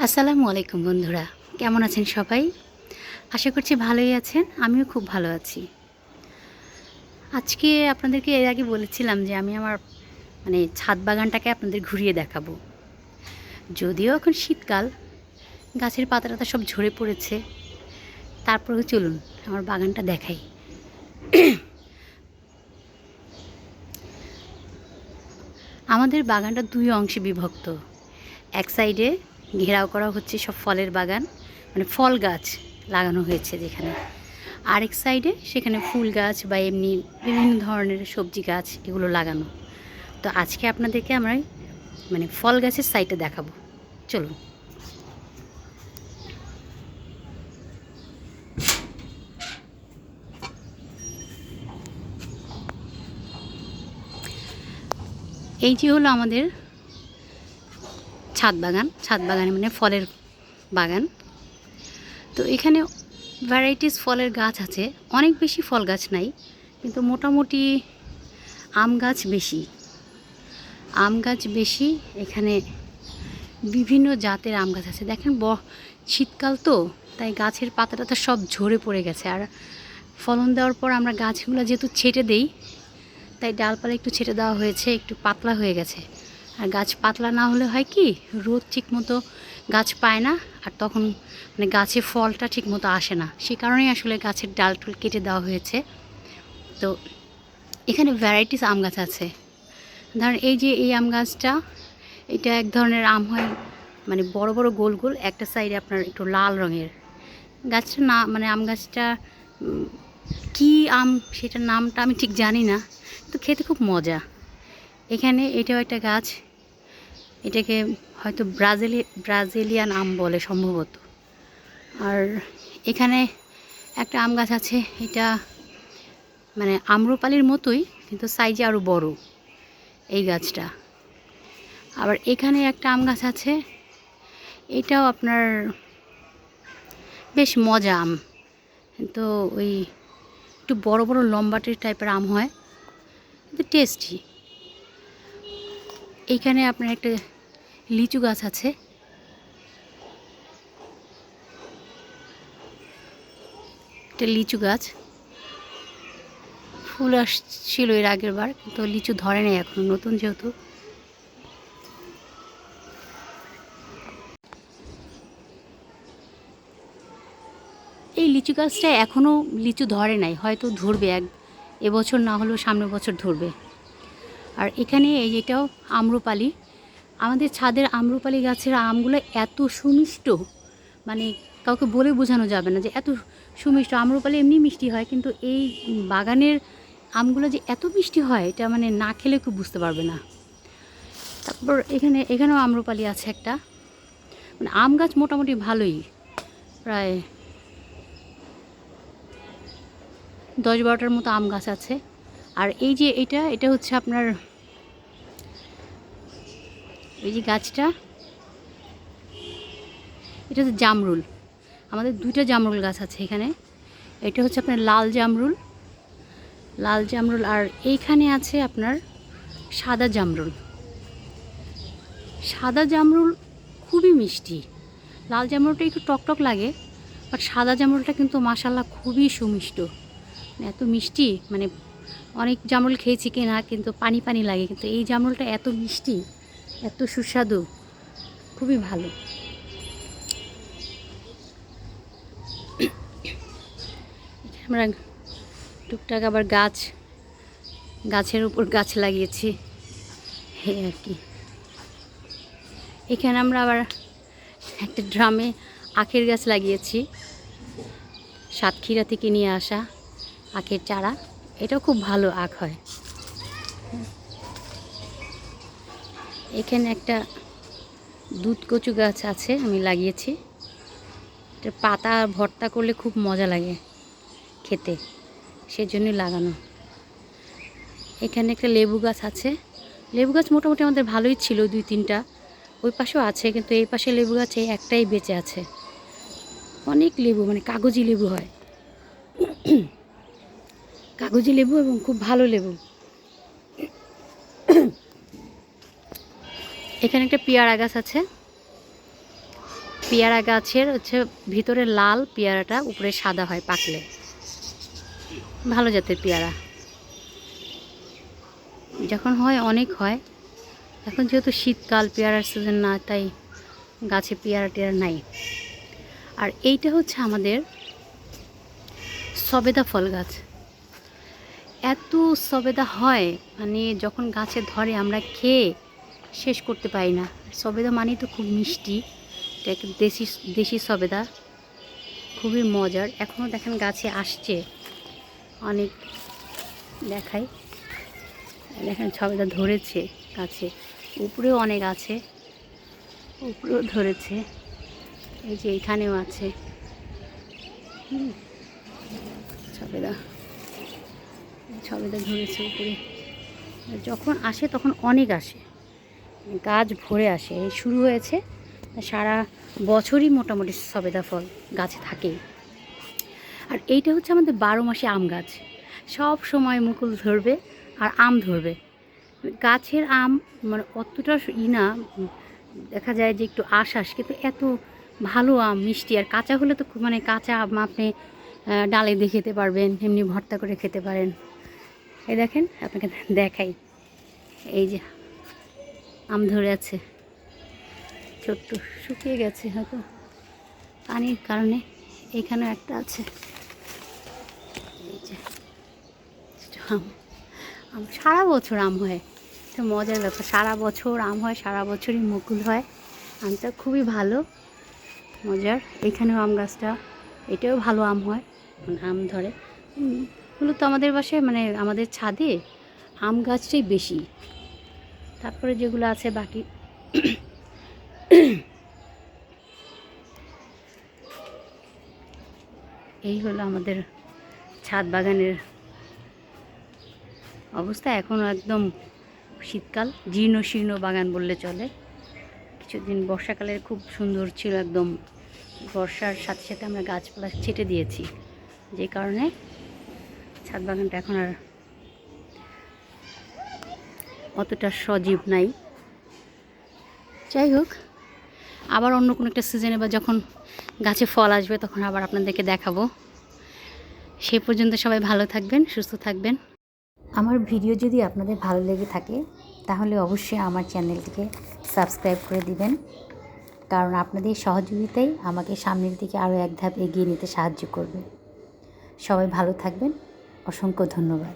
আসসালামু আলাইকুম বন্ধুরা, কেমন আছেন সবাই? আশা করছি ভালোই আছেন। আমিও খুব ভালো আছি। আজকে আপনাদেরকে এর আগে বলেছিলাম যে আমি আমার ছাদ বাগানটাকে আপনাদের ঘুরিয়ে দেখাবো। যদিও এখন শীতকাল, গাছের পাতা-টাতা সব ঝরে পড়েছে, তারপরেও চলুন আমার বাগানটা দেখাই। আমাদের বাগানটা ২ অংশে বিভক্ত। এক সাইডে ঘেরাও করা হচ্ছে সব ফলের বাগান, ফল গাছ লাগানো হয়েছে যেখানে। আরেক সাইডে সেখানে ফুল গাছ বা এমনি বিভিন্ন ধরনের সবজি গাছ এগুলো লাগানো। তো আজকে আপনাদেরকে আমরা ফল গাছের সাইডটা দেখাবো। চলুন। এই যে হলো আমাদের ছাদ বাগানে ফলের বাগান। তো এখানে ভ্যারাইটিস ফলের গাছ আছে, অনেক বেশি ফল গাছ নাই, কিন্তু মোটামুটি আম গাছ বেশি। এখানে বিভিন্ন জাতের আম গাছ আছে। দেখেন শীতকাল তো, তাই গাছের পাতা সব ঝরে পড়ে গেছে। আর ফলন দেওয়ার পর আমরা গাছগুলো যেহেতু ছেটে দেই, তাই ডালপালা একটু ছেটে দেওয়া হয়েছে, একটু পাতলা হয়ে গেছে। আর গাছ পাতলা না হলে হয় কি, রোদ ঠিকমতো গাছ পায় না, আর তখন গাছে ফলটা ঠিকমতো আসে না। সে কারণেই আসলে গাছের ডাল টুল কেটে দেওয়া হয়েছে। তো এখানে ভ্যারাইটিস আম গাছ আছে। ধরেন এই যে এই আম গাছটা, এটা এক ধরনের আম হয়, বড় বড় গোল গোল, একটা সাইডে আপনার একটু লাল রঙের। গাছটা না আম গাছটা কী আম সেটার নামটা আমি ঠিক জানি না, তো খেতে খুব মজা। এখানে এটাও একটা গাছ, এটাকে হয়তো ব্রাজিলিয়ান আম বলে সম্ভবত। আর এখানে একটা আম গাছ আছে, এটা আম্রপালির মতোই, কিন্তু সাইজে আরও বড় এই গাছটা। আবার এখানে একটা আম গাছ আছে, এটাও আপনার বেশ মজা আম, তো ওই একটু বড় বড় লম্বাটে টাইপের আম হয়, কিন্তু টেস্টি। এইখানে আপনার একটা লিচু গাছ আছে, একটা লিচু গাছ, ফুল আসছিল এর আগের বার, কিন্তু লিচু ধরে নেই এখন, নতুন যেহেতু। এই লিচু গাছটা এখনও লিচু ধরে নাই, হয়তো ধরবে এবছর না হলেও সামনের বছর ধরবে। আর এখানে এটাও আম্রপালি। আমাদের ছাদের আম্রপালি গাছের আমগুলো এত সুমিষ্ট, কাউকে বলে বোঝানো যাবে না যে এত সুমিষ্ট। আম্রপালি এমনি মিষ্টি হয়, কিন্তু এই বাগানের আমগুলো যে এত মিষ্টি হয়, এটা না খেলে কেউ বুঝতে পারবে না। তারপর এখানেও আম্রপালি আছে একটা। আম গাছ মোটামুটি ভালোই, প্রায় 10-12টার মতো আম গাছ আছে। আর এই যে এটা হচ্ছে আপনার, এই যে গাছটা, এটা হচ্ছে জামরুল। আমাদের 2টা জামরুল গাছ আছে এখানে। এটা হচ্ছে আপনার লাল জামরুল, আর এইখানে আছে আপনার সাদা জামরুল খুবই মিষ্টি। লাল জামরুলটা একটু টকটক লাগে, বাট সাদা জামরুলটা কিন্তু মাশাআল্লাহ খুবই সুমিষ্ট, এত মিষ্টি। অনেক জামরুল খেয়েছি কিনা, কিন্তু পানি পানি লাগে, কিন্তু এই জামরুলটা এত মিষ্টি, এত সুস্বাদু, খুবই ভালো। আমরা টুকটাক আবার গাছের উপর গাছ লাগিয়েছি, এই আর কি। এখানে আমরা আবার একটা ড্রামে আখের গাছ লাগিয়েছি, সাতক্ষীরা থেকে নিয়ে আসা আখের চারা। এটাও খুব ভালো আখ হয়। এখানে একটা দুধ কচু গাছ আছে, আমি লাগিয়েছি। এটা পাতা ভর্তা করলে খুব মজা লাগে খেতে, সেজন্যই লাগানো। এখানে একটা লেবু গাছ আছে। লেবু গাছ মোটামুটি আমাদের ভালোই ছিল, 2-3টা। ওই পাশেও আছে, কিন্তু এই পাশে লেবু গাছে একটাই বেঁচে আছে। অনেক লেবু, কাগজি লেবু হয়, কাগজি লেবু, এবং খুব ভালো লেবু। এখানে একটা পেয়ারা গাছ আছে, পেয়ারা গাছের হচ্ছে ভিতরে লাল পেয়ারাটা, উপরে সাদা হয় পাকলে। ভালো জাতের পেয়ারা, যখন হয় অনেক হয়। এখন যেহেতু শীতকাল, পেয়ারার সিজন না, তাই গাছে পেয়ারা টেয়ারা নাই। আর এইটা হচ্ছে আমাদের সবেদা ফল গাছ। এত সবেদা হয়, মানে যখন গাছে ধরে আমরা খেয়ে শেষ করতে পারি না। সবেদা মানেই তো খুব মিষ্টি, এটা একটা দেশি দেশি সবেদা, খুবই মজার। এখনও দেখেন গাছে আসছে অনেক, দেখাই, দেখেন সবেদা ধরেছে গাছে, উপরেও অনেক আছে, উপরেও ধরেছে, এই যে এখানেও আছে সবেদা, সবেদা ধরেছে উপরে। যখন আসে তখন অনেক আসে, গাছ ভরে আসে। এই শুরু হয়েছে, সারা বছরই মোটামুটি সবেদা ফল গাছে থাকেই। আর এইটা হচ্ছে আমাদের 12 মাসে আম গাছ, সব সময় মুকুল ধরবে আর আম ধরবে। গাছের আম মানে অতটা না, দেখা যায় যে একটু আশ্বাস, কিন্তু এত ভালো আম, মিষ্টি। আর কাঁচা হলে তো মানে কাঁচা আম আপনি ডালে দিয়ে খেতে পারবেন, এমনি ভর্তা করে খেতে পারেন। এই দেখেন, আপনাকে দেখাই, এই যে আম ধরে আছে, ছোট্ট, শুকিয়ে গেছে হয়তো পানির কারণে। এইখানেও একটা আছে, এই যে আম। আম সারা বছর আম হয়, তো মজার ব্যাপার, সারা বছর আম হয়, সারা বছরই মুকুল হয়। আমটা খুবই ভালো, মজার। এইখানেও আম গাছটা, এটাও ভালো আম হয়, আম ধরে। মূলত আমাদের বাসায় মানে আমাদের ছাদে আম গাছটাই বেশি, তারপরে যেগুলো আছে বাকি। এই হলো আমাদের ছাদ বাগানের অবস্থা। এখনও একদম শীতকাল, জীর্ণ শীর্ণ বাগান বললে চলে। কিছুদিন বর্ষাকালের খুব সুন্দর ছিল একদম, বর্ষার সাথে সাথে আমরা গাছপালা ছেটে দিয়েছি, যে কারণে ছাদ বাগানটা এখন আর অতটা সজীব নাই। যাই হোক, আবার অন্য কোনো একটা সিজনে বা যখন গাছে ফল আসবে তখন আবার আপনাদেরকে দেখাবো। সে পর্যন্ত সবাই ভালো থাকবেন, সুস্থ থাকবেন। আমার ভিডিও যদি আপনাদের ভালো লেগে থাকে তাহলে অবশ্যই আমার চ্যানেলটিকে সাবস্ক্রাইব করে দিবেন, কারণ আপনাদের সহযোগিতাই আমাকে সামনের দিকে আরও এক ধাপ এগিয়ে নিতে সাহায্য করবে। সবাই ভালো থাকবেন, অসংখ্য ধন্যবাদ।